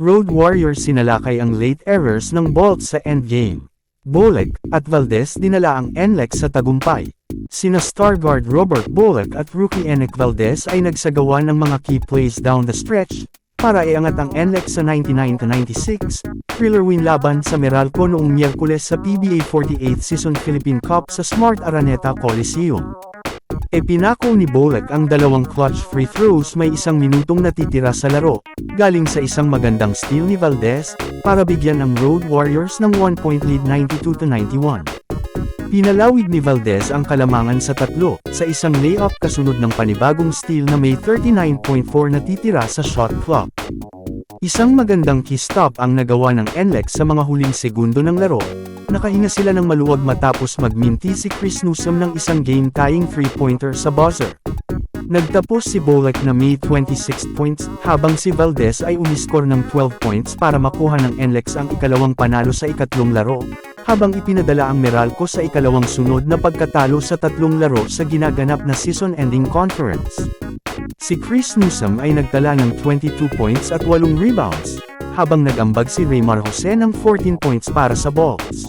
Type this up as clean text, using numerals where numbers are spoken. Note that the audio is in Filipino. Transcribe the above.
Road Warriors sinalakay ang late errors ng Bolts sa endgame. Bolek at Valdez dinala ang NLEX sa tagumpay. Sina star guard Robert Bolek at rookie Enek Valdez ay nagsagawa ng mga key plays down the stretch, para iangat ang NLEX sa 99-96, thriller win laban sa Meralco noong Miyerkules sa PBA 48th Season Philippine Cup sa Smart Araneta Coliseum. Pinako ni Bolek ang dalawang clutch free throws may 1 minutong natitira sa laro, galing sa isang magandang steal ni Valdez, para bigyan ang Road Warriors ng 1-point lead 92-91. Pinalawig ni Valdez ang kalamangan sa 3, sa isang layup kasunod ng panibagong steal na may 39.4 natitira sa shot clock. Isang magandang key stop ang nagawa ng NLEX sa mga huling segundo ng laro. Nakahinga sila ng maluwag matapos magminti si Chris Newsom ng isang game-tying 3-pointer sa buzzer. Nagtapos si Bolek na may 26 points, habang si Valdez ay umiskor ng 12 points para makuha ng NLEX ang ikalawang panalo sa ikatlong laro, habang ipinadala ang Meralco sa ikalawang sunod na pagkatalo sa 3 laro sa ginaganap na season-ending conference. Si Chris Newsom ay nagtala ng 22 points at 8 rebounds, habang nag-ambag si Raymar Jose ng 14 points para sa Bolts.